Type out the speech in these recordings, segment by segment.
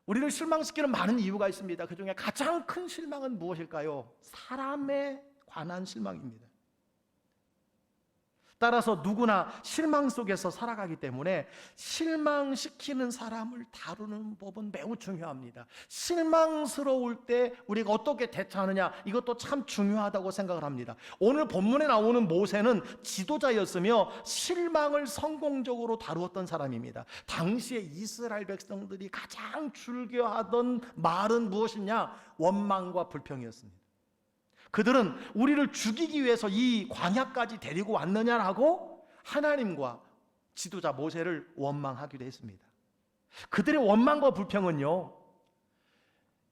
우리를 실망시키는 많은 이유가 있습니다. 그 중에 가장 큰 실망은 무엇일까요? 사람에 관한 실망입니다. 따라서 누구나 실망 속에서 살아가기 때문에 실망시키는 사람을 다루는 법은 매우 중요합니다. 실망스러울 때 우리가 어떻게 대처하느냐, 이것도 참 중요하다고 생각을 합니다. 오늘 본문에 나오는 모세는 지도자였으며 실망을 성공적으로 다루었던 사람입니다. 당시에 이스라엘 백성들이 가장 즐겨하던 말은 무엇이냐? 원망과 불평이었습니다. 그들은 우리를 죽이기 위해서 이 광야까지 데리고 왔느냐라고 하나님과 지도자 모세를 원망하기도 했습니다. 그들의 원망과 불평은요,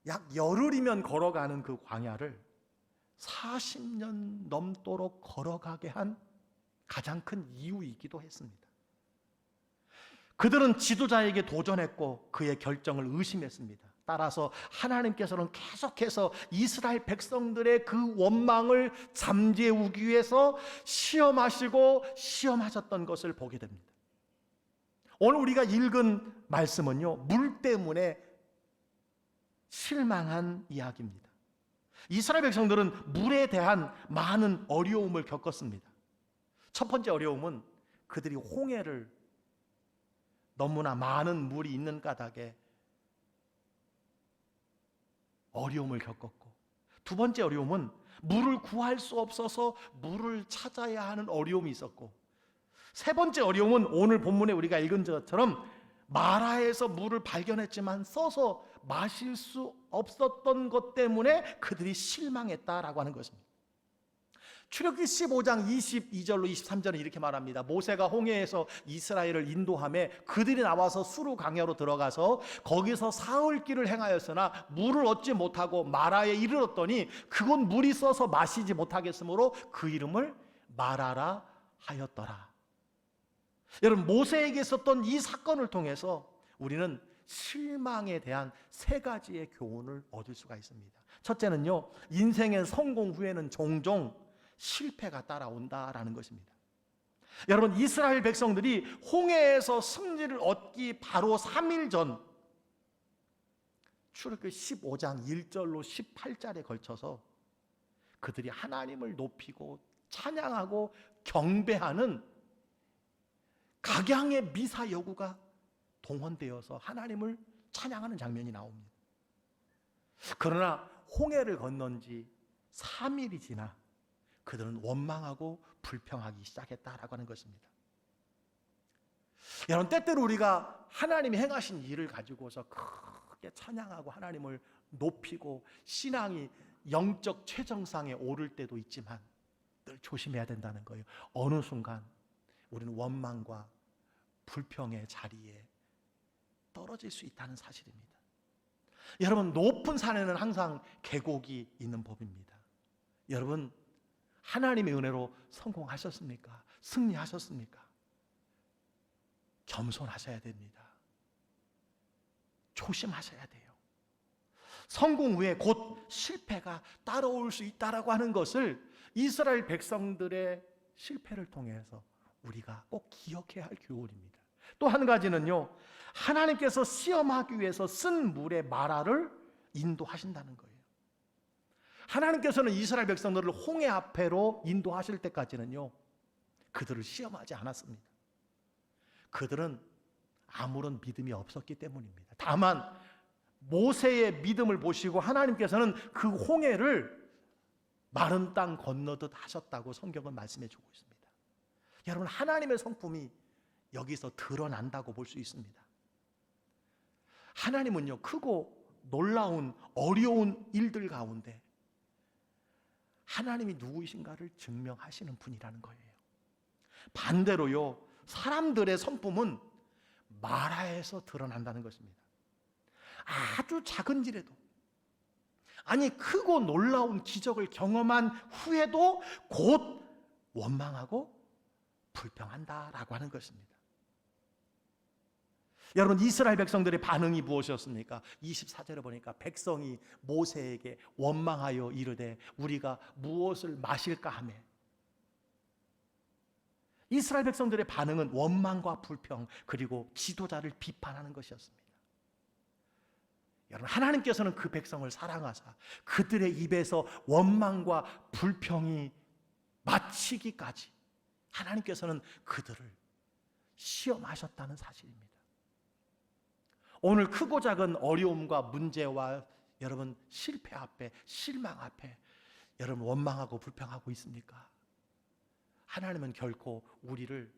약 열흘이면 걸어가는 그 광야를 40년 넘도록 걸어가게 한 가장 큰 이유이기도 했습니다. 그들은 지도자에게 도전했고 그의 결정을 의심했습니다. 따라서 하나님께서는 계속해서 이스라엘 백성들의 그 원망을 잠재우기 위해서 시험하시고 시험하셨던 것을 보게 됩니다. 오늘 우리가 읽은 말씀은요, 물 때문에 실망한 이야기입니다. 이스라엘 백성들은 물에 대한 많은 어려움을 겪었습니다. 첫 번째 어려움은 그들이 홍해를 너무나 많은 물이 있는 까닭에 어려움을 겪었고, 두 번째 어려움은 물을 구할 수 없어서 물을 찾아야 하는 어려움이 있었고, 세 번째 어려움은 오늘 본문에 우리가 읽은 것처럼 마라에서 물을 발견했지만 써서 마실 수 없었던 것 때문에 그들이 실망했다라고 하는 것입니다. 출애굽기 15장 22절로 23절은 이렇게 말합니다. 모세가 홍해에서 이스라엘을 인도하며 그들이 나와서 수르 광야로 들어가서 거기서 사흘 길을 행하였으나 물을 얻지 못하고 마라에 이르렀더니 그곳 물이 써서 마시지 못하겠으므로 그 이름을 마라라 하였더라. 여러분, 모세에게 있었던 이 사건을 통해서 우리는 실망에 대한 세 가지의 교훈을 얻을 수가 있습니다. 첫째는요, 인생의 성공 후에는 종종 실패가 따라온다라는 것입니다. 여러분, 이스라엘 백성들이 홍해에서 승리를 얻기 바로 3일 전, 출애굽기 15장 1절로 18절에 걸쳐서 그들이 하나님을 높이고 찬양하고 경배하는 각양의 미사 여구가 동원되어서 하나님을 찬양하는 장면이 나옵니다. 그러나 홍해를 건넌 지 3일이 지나 그들은 원망하고 불평하기 시작했다라고 하는 것입니다. 여러분, 때때로 우리가 하나님이 행하신 일을 가지고서 크게 찬양하고 하나님을 높이고 신앙이 영적 최정상에 오를 때도 있지만 늘 조심해야 된다는 거예요. 어느 순간 우리는 원망과 불평의 자리에 떨어질 수 있다는 사실입니다. 여러분, 높은 산에는 항상 계곡이 있는 법입니다. 여러분, 하나님의 은혜로 성공하셨습니까? 승리하셨습니까? 겸손하셔야 됩니다. 조심하셔야 돼요. 성공 후에 곧 실패가 따라올 수 있다라고 하는 것을 이스라엘 백성들의 실패를 통해서 우리가 꼭 기억해야 할 교훈입니다. 또 한 가지는요, 하나님께서 시험하기 위해서 쓴 물의 마라를 인도하신다는 거예요. 하나님께서는 이스라엘 백성들을 홍해 앞에로 인도하실 때까지는요, 그들을 시험하지 않았습니다. 그들은 아무런 믿음이 없었기 때문입니다. 다만 모세의 믿음을 보시고 하나님께서는 그 홍해를 마른 땅 건너듯 하셨다고 성경은 말씀해 주고 있습니다. 여러분, 하나님의 성품이 여기서 드러난다고 볼 수 있습니다. 하나님은요, 크고 놀라운 어려운 일들 가운데 하나님이 누구이신가를 증명하시는 분이라는 거예요. 반대로요, 사람들의 성품은 마라에서 드러난다는 것입니다. 아주 작은 일에도, 아니 크고 놀라운 기적을 경험한 후에도 곧 원망하고 불평한다라고 하는 것입니다. 여러분, 이스라엘 백성들의 반응이 무엇이었습니까? 24절에 보니까 백성이 모세에게 원망하여 이르되 우리가 무엇을 마실까 하며, 이스라엘 백성들의 반응은 원망과 불평, 그리고 지도자를 비판하는 것이었습니다. 여러분, 하나님께서는 그 백성을 사랑하사 그들의 입에서 원망과 불평이 마치기까지 하나님께서는 그들을 시험하셨다는 사실입니다. 오늘 크고 작은 어려움과 문제와 여러분 실패 앞에, 실망 앞에 여러분 원망하고 불평하고 있습니까? 하나님은 결코 우리를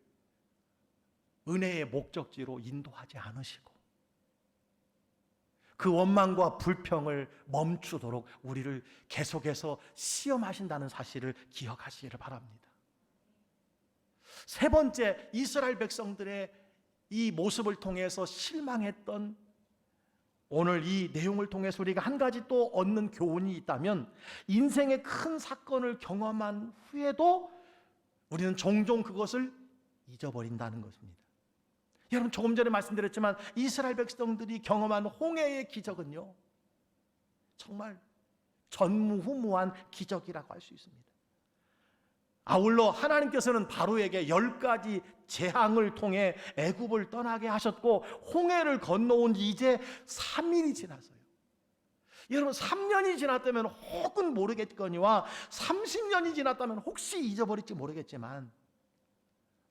은혜의 목적지로 인도하지 않으시고 그 원망과 불평을 멈추도록 우리를 계속해서 시험하신다는 사실을 기억하시기를 바랍니다. 세 번째, 이스라엘 백성들의 이 모습을 통해서 실망했던, 오늘 이 내용을 통해서 우리가 한 가지 또 얻는 교훈이 있다면, 인생의 큰 사건을 경험한 후에도 우리는 종종 그것을 잊어버린다는 것입니다. 여러분, 조금 전에 말씀드렸지만 이스라엘 백성들이 경험한 홍해의 기적은요, 정말 전무후무한 기적이라고 할 수 있습니다. 아울러 하나님께서는 바로에게 10가지 재앙을 통해 애굽을 떠나게 하셨고, 홍해를 건너온 지 이제 3일이 지났어요. 여러분, 3년이 지났다면 혹은 모르겠거니와 30년이 지났다면 혹시 잊어버릴지 모르겠지만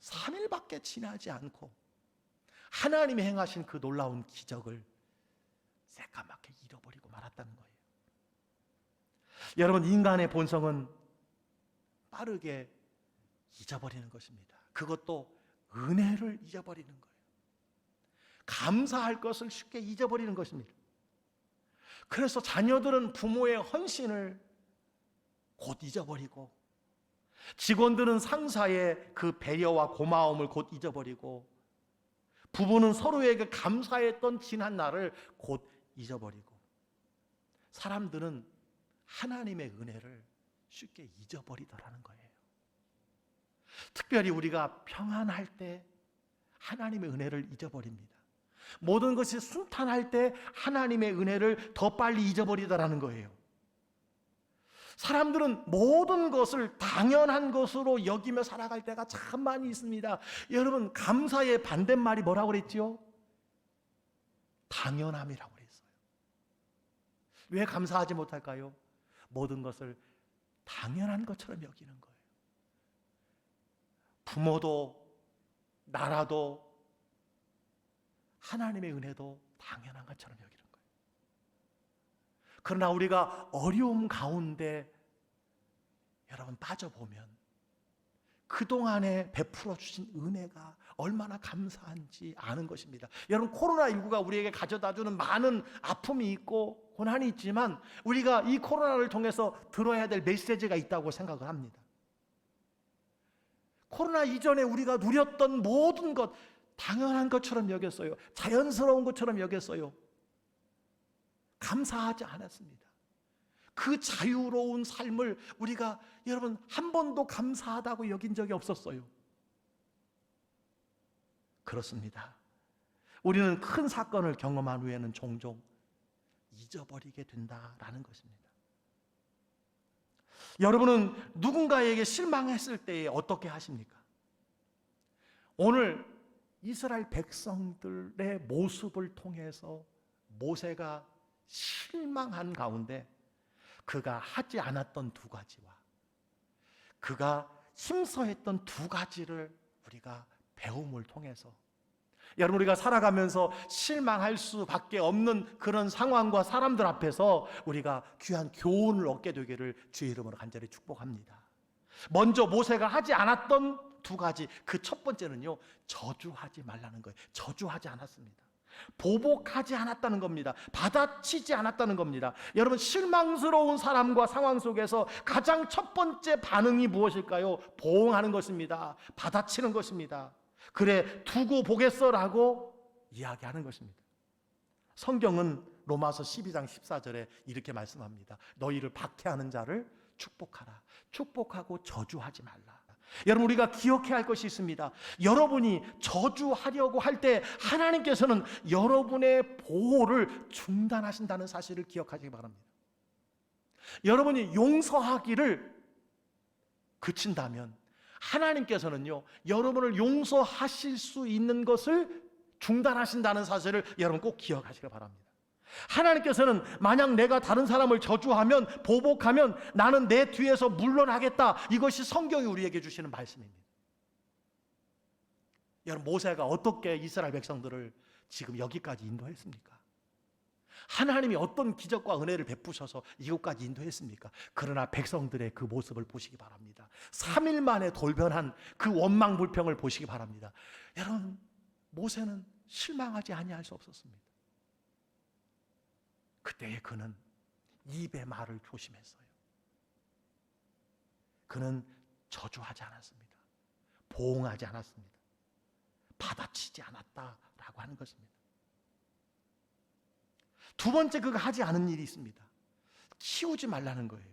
3일밖에 지나지 않고 하나님이 행하신 그 놀라운 기적을 새까맣게 잃어버리고 말았다는 거예요. 여러분, 인간의 본성은 빠르게 잊어버리는 것입니다. 그것도 은혜를 잊어버리는 거예요. 감사할 것을 쉽게 잊어버리는 것입니다. 그래서 자녀들은 부모의 헌신을 곧 잊어버리고, 직원들은 상사의 그 배려와 고마움을 곧 잊어버리고, 부부는 서로에게 감사했던 지난 날을 곧 잊어버리고, 사람들은 하나님의 은혜를 쉽게 잊어버리더라는 거예요. 특별히 우리가 평안할 때 하나님의 은혜를 잊어버립니다. 모든 것이 순탄할 때 하나님의 은혜를 더 빨리 잊어버리더라는 거예요. 사람들은 모든 것을 당연한 것으로 여기며 살아갈 때가 참 많이 있습니다. 여러분, 감사의 반대말이 뭐라고 그랬지요? 당연함이라고 그랬어요. 왜 감사하지 못할까요? 모든 것을 당연한 것처럼 여기는 거예요. 부모도 나라도 하나님의 은혜도 당연한 것처럼 여기는 거예요. 그러나 우리가 어려움 가운데 여러분 빠져보면 그동안에 베풀어 주신 은혜가 얼마나 감사한지 아는 것입니다. 여러분, 코로나19가 우리에게 가져다주는 많은 아픔이 있고 고난이 있지만 우리가 이 코로나를 통해서 들어야 될 메시지가 있다고 생각을 합니다. 코로나 이전에 우리가 누렸던 모든 것 당연한 것처럼 여겼어요. 자연스러운 것처럼 여겼어요. 감사하지 않았습니다. 그 자유로운 삶을 우리가 여러분 한 번도 감사하다고 여긴 적이 없었어요. 그렇습니다. 우리는 큰 사건을 경험한 후에는 종종 잊어버리게 된다라는 것입니다. 여러분은 누군가에게 실망했을 때에 어떻게 하십니까? 오늘 이스라엘 백성들의 모습을 통해서 모세가 실망한 가운데 그가 하지 않았던 두 가지와 그가 힘써했던 두 가지를 우리가 배움을 통해서, 여러분, 우리가 살아가면서 실망할 수밖에 없는 그런 상황과 사람들 앞에서 우리가 귀한 교훈을 얻게 되기를 주의 이름으로 간절히 축복합니다. 먼저 모세가 하지 않았던 두 가지, 그 첫 번째는요, 저주하지 말라는 거예요. 저주하지 않았습니다. 보복하지 않았다는 겁니다. 받아치지 않았다는 겁니다. 여러분, 실망스러운 사람과 상황 속에서 가장 첫 번째 반응이 무엇일까요? 보응하는 것입니다. 받아치는 것입니다. 그래, 두고 보겠어라고 이야기하는 것입니다. 성경은 로마서 12장 14절에 이렇게 말씀합니다. 너희를 박해하는 자를 축복하라. 축복하고 저주하지 말라. 여러분, 우리가 기억해야 할 것이 있습니다. 여러분이 저주하려고 할 때 하나님께서는 여러분의 보호를 중단하신다는 사실을 기억하시기 바랍니다. 여러분이 용서하기를 그친다면 하나님께서는요, 여러분을 용서하실 수 있는 것을 중단하신다는 사실을 여러분 꼭 기억하시기 바랍니다. 하나님께서는 만약 내가 다른 사람을 저주하면, 보복하면 나는 내 뒤에서 물러나겠다. 이것이 성경이 우리에게 주시는 말씀입니다. 여러분, 모세가 어떻게 이스라엘 백성들을 지금 여기까지 인도했습니까? 하나님이 어떤 기적과 은혜를 베푸셔서 이곳까지 인도했습니까? 그러나 백성들의 그 모습을 보시기 바랍니다. 3일 만에 돌변한 그 원망불평을 보시기 바랍니다. 여러분, 모세는 실망하지 아니할 수 없었습니다. 그때에 그는 입의 말을 조심했어요. 그는 저주하지 않았습니다. 보응하지 않았습니다. 받아치지 않았다라고 하는 것입니다. 두 번째, 그가 하지 않은 일이 있습니다. 키우지 말라는 거예요.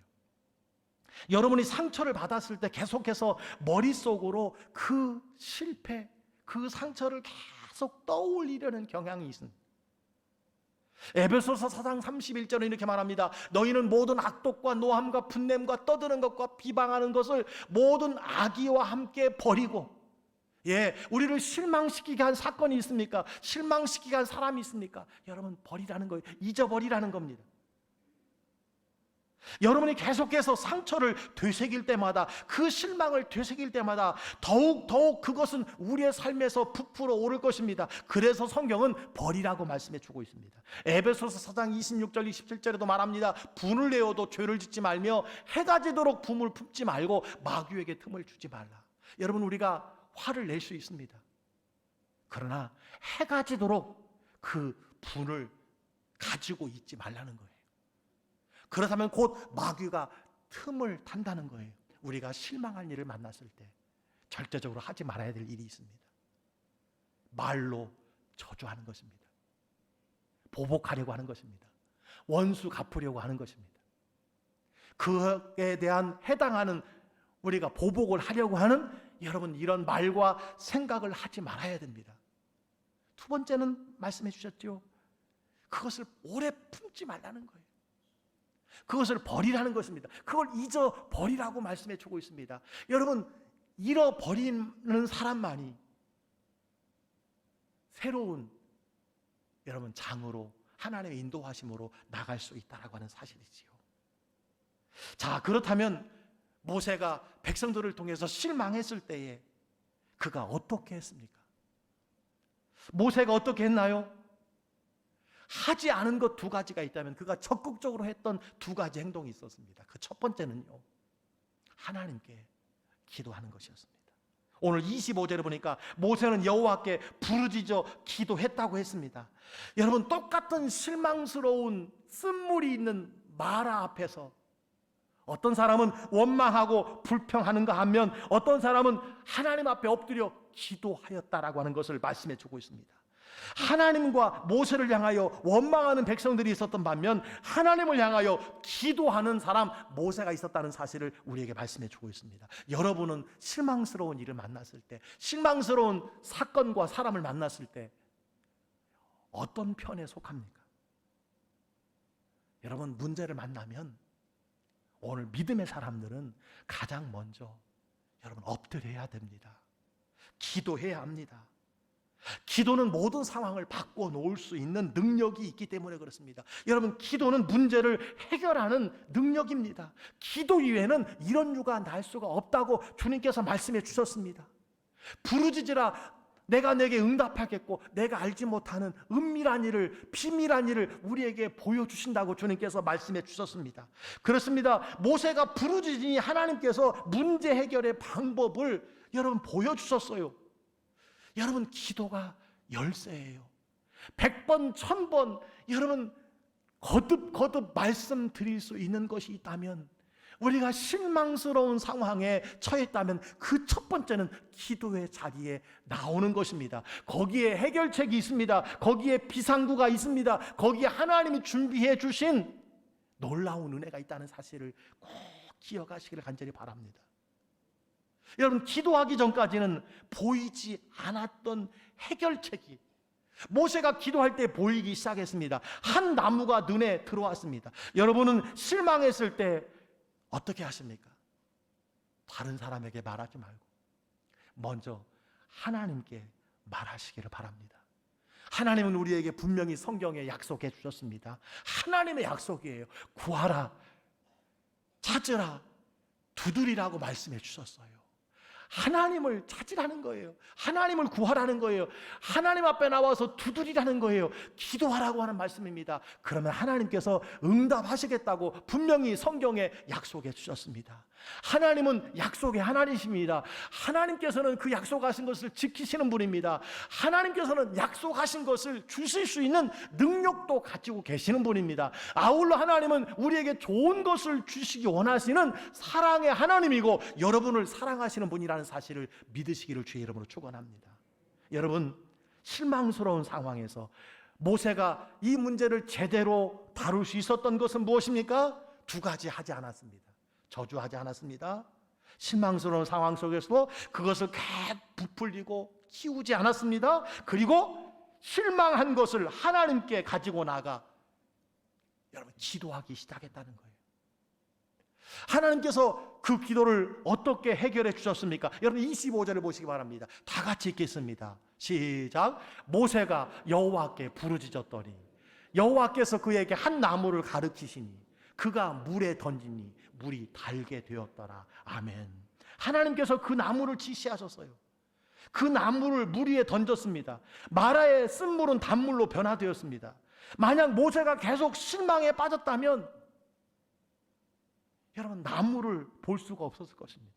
여러분이 상처를 받았을 때 계속해서 머릿속으로 그 실패, 그 상처를 계속 떠올리려는 경향이 있습니다. 에베소서 4장 31절에 이렇게 말합니다. 너희는 모든 악독과 노함과 분냄과 떠드는 것과 비방하는 것을 모든 악의와 함께 버리고, 우리를 실망시키게 한 사건이 있습니까? 실망시키게 한 사람이 있습니까? 여러분, 버리라는 거예요. 잊어버리라는 겁니다. 여러분이 계속해서 상처를 되새길 때마다, 그 실망을 되새길 때마다 더욱 그것은 우리의 삶에서 부풀어 오를 것입니다. 그래서 성경은 버리라고 말씀해 주고 있습니다. 에베소서 4장 26절 27절에도 말합니다. 분을 내어도 죄를 짓지 말며 해가 지도록 분을 품지 말고 마귀에게 틈을 주지 말라. 여러분, 우리가 화를 낼 수 있습니다. 그러나 해가 지도록 그 분을 가지고 있지 말라는 거예요. 그렇다면 곧 마귀가 틈을 탄다는 거예요. 우리가 실망할 일을 만났을 때 절대적으로 하지 말아야 될 일이 있습니다. 말로 저주하는 것입니다. 보복하려고 하는 것입니다. 원수 갚으려고 하는 것입니다. 그에 대한 해당하는, 우리가 보복을 하려고 하는, 여러분, 이런 말과 생각을 하지 말아야 됩니다. 두 번째는 말씀해 주셨죠. 그것을 오래 품지 말라는 거예요. 그것을 버리라는 것입니다. 그걸 잊어버리라고 말씀해 주고 있습니다. 여러분, 잃어버리는 사람만이 새로운, 여러분, 장으로, 하나님의 인도하심으로 나갈 수 있다라고 하는 사실이지요. 자, 그렇다면 모세가 백성들을 통해서 실망했을 때에 그가 어떻게 했습니까? 모세가 어떻게 했나요? 하지 않은 것 두 가지가 있다면 그가 적극적으로 했던 두 가지 행동이 있었습니다. 그 첫 번째는요, 하나님께 기도하는 것이었습니다. 오늘 25절에 보니까 모세는 여호와께 부르짖어 기도했다고 했습니다. 여러분, 똑같은 실망스러운 쓴물이 있는 마라 앞에서 어떤 사람은 원망하고 불평하는가 하면 어떤 사람은 하나님 앞에 엎드려 기도하였다라고 하는 것을 말씀해 주고 있습니다. 하나님과 모세를 향하여 원망하는 백성들이 있었던 반면 하나님을 향하여 기도하는 사람 모세가 있었다는 사실을 우리에게 말씀해 주고 있습니다. 여러분은 실망스러운 일을 만났을 때, 실망스러운 사건과 사람을 만났을 때 어떤 편에 속합니까? 여러분, 문제를 만나면 오늘 믿음의 사람들은 가장 먼저 여러분 엎드려야 됩니다. 기도해야 합니다. 기도는 모든 상황을 바꿔놓을 수 있는 능력이 있기 때문에 그렇습니다. 여러분, 기도는 문제를 해결하는 능력입니다. 기도 이외에는 이런 유가 날 수가 없다고 주님께서 말씀해 주셨습니다. 부르짖으라 내가 내게 응답하겠고, 내가 알지 못하는 은밀한 일을, 비밀한 일을 우리에게 보여주신다고 주님께서 말씀해 주셨습니다. 그렇습니다. 모세가 부르짖으니 하나님께서 문제 해결의 방법을 여러분 보여주셨어요. 여러분, 기도가 열쇠예요. 100번, 1000번 여러분 거듭 말씀드릴 수 있는 것이 있다면, 우리가 실망스러운 상황에 처했다면 그 첫 번째는 기도의 자리에 나오는 것입니다. 거기에 해결책이 있습니다. 거기에 비상구가 있습니다. 거기에 하나님이 준비해 주신 놀라운 은혜가 있다는 사실을 꼭 기억하시기를 간절히 바랍니다. 여러분, 기도하기 전까지는 보이지 않았던 해결책이 모세가 기도할 때 보이기 시작했습니다. 한 나무가 눈에 들어왔습니다. 여러분은 실망했을 때 어떻게 하십니까? 다른 사람에게 말하지 말고 먼저 하나님께 말하시기를 바랍니다. 하나님은 우리에게 분명히 성경에 약속해 주셨습니다. 하나님의 약속이에요. 구하라, 찾으라, 두드리라고 말씀해 주셨어요. 하나님을 찾으라는 거예요. 하나님을 구하라는 거예요. 하나님 앞에 나와서 두드리라는 거예요. 기도하라고 하는 말씀입니다. 그러면 하나님께서 응답하시겠다고 분명히 성경에 약속해 주셨습니다. 하나님은 약속의 하나님이십니다. 하나님께서는 그 약속하신 것을 지키시는 분입니다. 하나님께서는 약속하신 것을 주실 수 있는 능력도 가지고 계시는 분입니다. 아울러 하나님은 우리에게 좋은 것을 주시기 원하시는 사랑의 하나님이고 여러분을 사랑하시는 분이라는 사실을 믿으시기를 주의 이름으로 축원합니다. 여러분, 실망스러운 상황에서 모세가 이 문제를 제대로 다룰 수 있었던 것은 무엇입니까? 두 가지 하지 않았습니다. 저주하지 않았습니다. 실망스러운 상황 속에서도 그것을 계속 부풀리고 키우지 않았습니다. 그리고 실망한 것을 하나님께 가지고 나가 여러분 기도하기 시작했다는 거예요. 하나님께서 그 기도를 어떻게 해결해 주셨습니까? 여러분 25절을 보시기 바랍니다. 다 같이 읽겠습니다. 시작. 모세가 여호와께 부르짖었더니 여호와께서 그에게 한 나무를 가르치시니 그가 물에 던지니 물이 달게 되었더라. 아멘. 하나님께서 그 나무를 지시하셨어요. 그 나무를 물 위에 던졌습니다. 마라의 쓴물은 단물로 변화되었습니다. 만약 모세가 계속 실망에 빠졌다면 여러분 나무를 볼 수가 없었을 것입니다.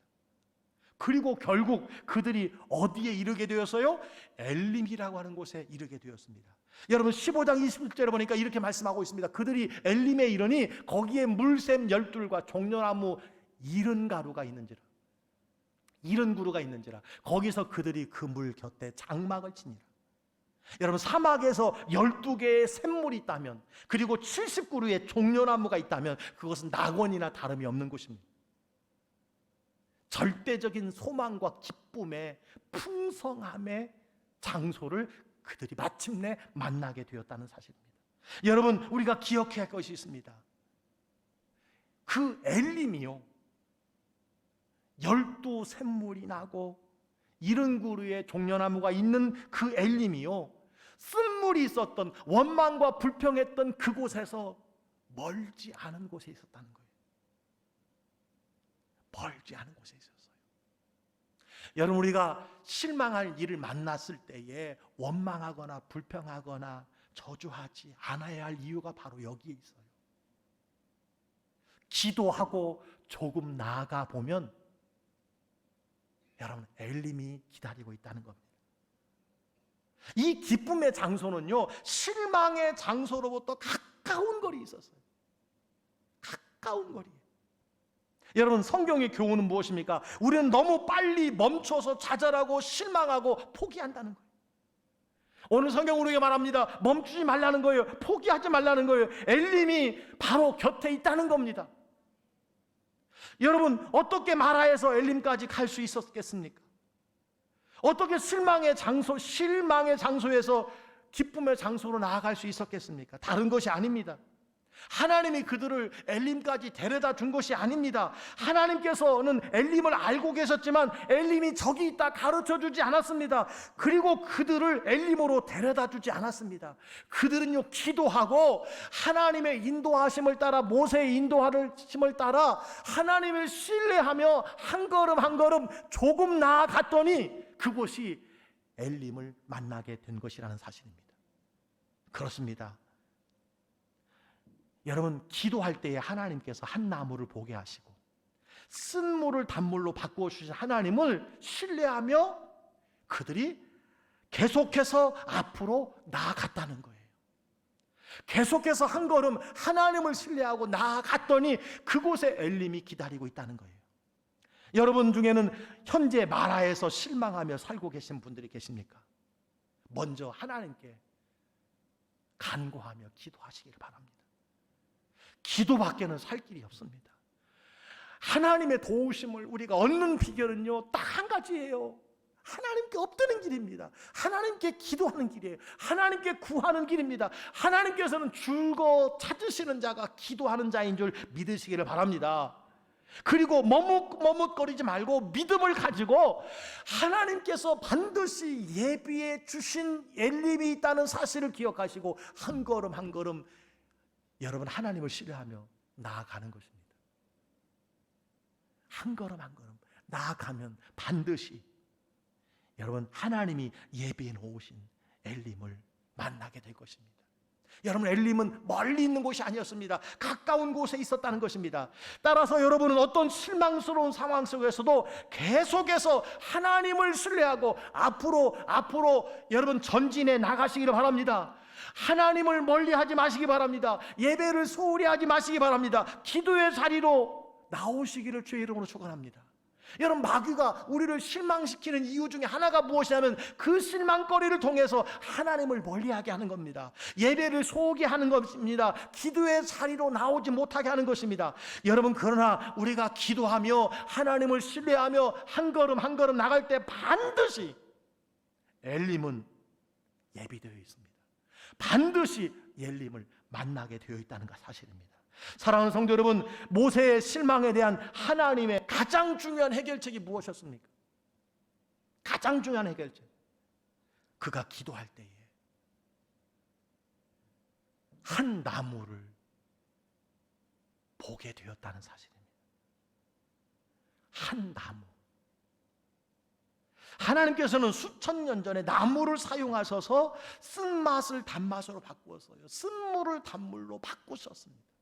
그리고 결국 그들이 어디에 이르게 되었어요? 엘림이라고 하는 곳에 이르게 되었습니다. 여러분 15장 21절에 보니까 이렇게 말씀하고 있습니다. 그들이 엘림에 이르니 거기에 물샘 12과 종려나무 70가루가 있는지라, 70그루가 있는지라. 거기서 그들이 그 물 곁에 장막을 치니라. 여러분 사막에서 12개의 샘물이 있다면, 그리고 70그루의 종려나무가 있다면 그것은 낙원이나 다름이 없는 곳입니다. 절대적인 소망과 기쁨의 풍성함의 장소를 그들이 마침내 만나게 되었다는 사실입니다. 여러분 우리가 기억해야 할 것이 있습니다. 그 엘림이요 12샘물이 나고 70그루의 종려나무가 있는 그 엘림이요 쓴물이 있었던 원망과 불평했던 그곳에서 멀지 않은 곳에 있었다는 거예요. 멀지 않은 곳에 있었어요. 여러분 우리가 실망할 일을 만났을 때에 원망하거나 불평하거나 저주하지 않아야 할 이유가 바로 여기에 있어요. 기도하고 조금 나아가 보면 여러분 엘림이 기다리고 있다는 겁니다. 이 기쁨의 장소는요 실망의 장소로부터 가까운 거리에 있었어요. 가까운 거리에. 여러분 성경의 교훈은 무엇입니까? 우리는 너무 빨리 멈춰서 좌절하고 실망하고 포기한다는 거예요. 오늘 성경 우리에게 말합니다. 멈추지 말라는 거예요. 포기하지 말라는 거예요. 엘림이 바로 곁에 있다는 겁니다. 여러분 어떻게 마라에서 엘림까지 갈 수 있었겠습니까? 어떻게 실망의 장소에서 기쁨의 장소로 나아갈 수 있었겠습니까? 다른 것이 아닙니다. 하나님이 그들을 엘림까지 데려다 준 것이 아닙니다. 하나님께서는 엘림을 알고 계셨지만 엘림이 저기 있다 가르쳐 주지 않았습니다. 그리고 그들을 엘림으로 데려다 주지 않았습니다. 그들은요 기도하고 하나님의 인도하심을 따라, 모세의 인도하심을 따라 하나님을 신뢰하며 한 걸음 한 걸음 조금 나아갔더니 그곳이 엘림을 만나게 된 것이라는 사실입니다. 그렇습니다. 여러분 기도할 때에 하나님께서 한 나무를 보게 하시고 쓴물을 단물로 바꾸어 주신 하나님을 신뢰하며 그들이 계속해서 앞으로 나아갔다는 거예요. 계속해서 한 걸음 하나님을 신뢰하고 나아갔더니 그곳에 엘림이 기다리고 있다는 거예요. 여러분 중에는 현재 마라에서 실망하며 살고 계신 분들이 계십니까? 먼저 하나님께 간구하며 기도하시기를 바랍니다. 기도밖에는 살 길이 없습니다. 하나님의 도우심을 우리가 얻는 비결은요 딱 한 가지예요. 하나님께 엎드는 길입니다. 하나님께 기도하는 길이에요. 하나님께 구하는 길입니다. 하나님께서는 줄거 찾으시는 자가 기도하는 자인 줄 믿으시기를 바랍니다. 그리고 머뭇거리지 말고 믿음을 가지고 하나님께서 반드시 예비해 주신 엘림이 있다는 사실을 기억하시고 한 걸음 한 걸음 여러분 하나님을 신뢰하며 나아가는 것입니다. 한 걸음 한 걸음 나아가면 반드시 여러분 하나님이 예비해 놓으신 엘림을 만나게 될 것입니다. 여러분 엘림은 멀리 있는 곳이 아니었습니다. 가까운 곳에 있었다는 것입니다. 따라서 여러분은 어떤 실망스러운 상황 속에서도 계속해서 하나님을 신뢰하고 앞으로 여러분 전진해 나가시기를 바랍니다. 하나님을 멀리하지 마시기 바랍니다. 예배를 소홀히 하지 마시기 바랍니다. 기도의 자리로 나오시기를 주의 이름으로 축원합니다. 여러분 마귀가 우리를 실망시키는 이유 중에 하나가 무엇이냐면 그 실망거리를 통해서 하나님을 멀리하게 하는 겁니다. 예배를 소홀히 하는 것입니다. 기도의 자리로 나오지 못하게 하는 것입니다. 여러분 그러나 우리가 기도하며 하나님을 신뢰하며 한 걸음 한 걸음 나갈 때 반드시 엘림은 예비되어 있습니다. 반드시 엘림을 만나게 되어 있다는 것 사실입니다. 사랑하는 성도 여러분, 모세의 실망에 대한 하나님의 가장 중요한 해결책이 무엇이었습니까? 가장 중요한 해결책, 그가 기도할 때에 한 나무를 보게 되었다는 사실입니다. 한 나무. 하나님께서는 수천 년 전에 나무를 사용하셔서 쓴맛을 단맛으로 바꾸었어요. 쓴물을 단물로 바꾸셨습니다.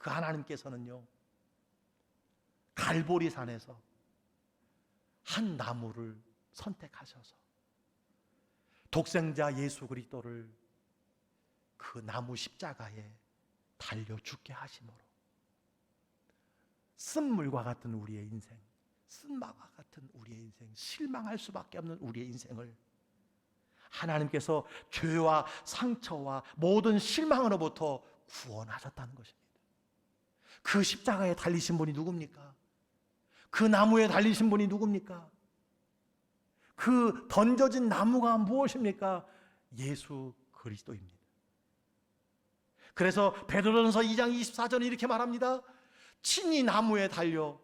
그 하나님께서는요, 갈보리산에서 한 나무를 선택하셔서 독생자 예수 그리스도를 그 나무 십자가에 달려 죽게 하심으로 쓴물과 같은 우리의 인생, 쓴맛과 같은 우리의 인생, 실망할 수밖에 없는 우리의 인생을 하나님께서 죄와 상처와 모든 실망으로부터 구원하셨다는 것입니다. 그 십자가에 달리신 분이 누굽니까? 그 나무에 달리신 분이 누굽니까? 그 던져진 나무가 무엇입니까? 예수 그리스도입니다. 그래서 베드로전서 2장 24절에 이렇게 말합니다. 친히 나무에 달려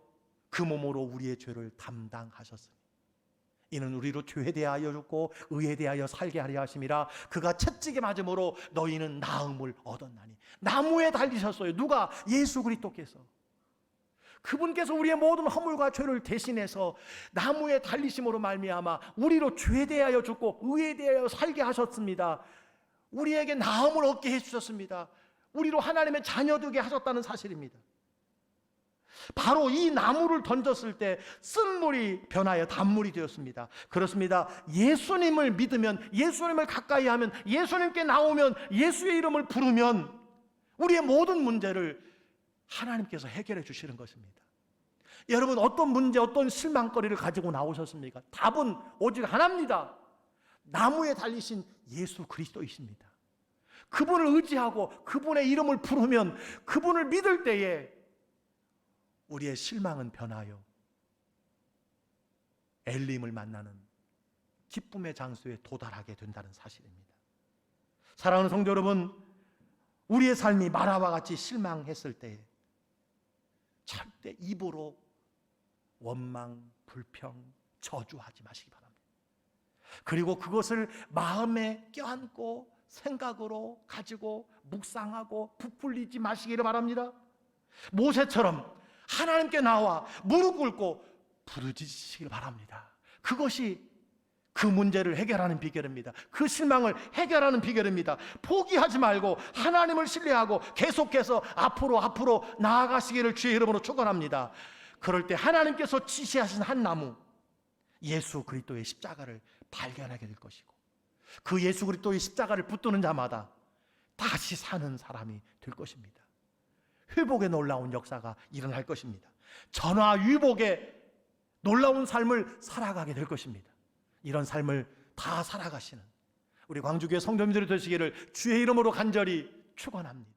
그 몸으로 우리의 죄를 담당하셨으니 이는 우리로 죄에 대하여 죽고 의에 대하여 살게 하려 하심이라. 그가 채찍에 맞음으로 너희는 나음을 얻었나니. 나무에 달리셨어요. 누가? 예수 그리스도께서. 그분께서 우리의 모든 허물과 죄를 대신해서 나무에 달리심으로 말미암아 우리로 죄에 대하여 죽고 의에 대하여 살게 하셨습니다. 우리에게 나음을 얻게 해주셨습니다. 우리로 하나님의 자녀 되게 하셨다는 사실입니다. 바로 이 나무를 던졌을 때 쓴물이 변하여 단물이 되었습니다. 그렇습니다. 예수님을 믿으면, 예수님을 가까이 하면, 예수님께 나오면, 예수의 이름을 부르면 우리의 모든 문제를 하나님께서 해결해 주시는 것입니다. 여러분 어떤 문제, 어떤 실망거리를 가지고 나오셨습니까? 답은 오직 하나입니다. 나무에 달리신 예수 그리스도이십니다. 그분을 의지하고 그분의 이름을 부르면, 그분을 믿을 때에 우리의 실망은 변하여 엘림을 만나는 기쁨의 장소에 도달하게 된다는 사실입니다. 사랑하는 성도 여러분, 우리의 삶이 마라와 같이 실망했을 때 절대 입으로 원망, 불평, 저주하지 마시기 바랍니다. 그리고 그것을 마음에 껴안고 생각으로 가지고 묵상하고 부풀리지 마시기를 바랍니다. 모세처럼 하나님께 나와 무릎 꿇고 부르짖으시길 바랍니다. 그것이 그 문제를 해결하는 비결입니다. 그 실망을 해결하는 비결입니다. 포기하지 말고 하나님을 신뢰하고 계속해서 앞으로 나아가시기를 주의 이름으로 축원합니다. 그럴 때 하나님께서 지시하신 한 나무, 예수 그리스도의 십자가를 발견하게 될 것이고, 그 예수 그리스도의 십자가를 붙드는 자마다 다시 사는 사람이 될 것입니다. 회복의 놀라운 역사가 일어날 것입니다. 전화위복의 놀라운 삶을 살아가게 될 것입니다. 이런 삶을 다 살아가시는 우리 광주교회 성도님들이 되시기를 주의 이름으로 간절히 축원합니다.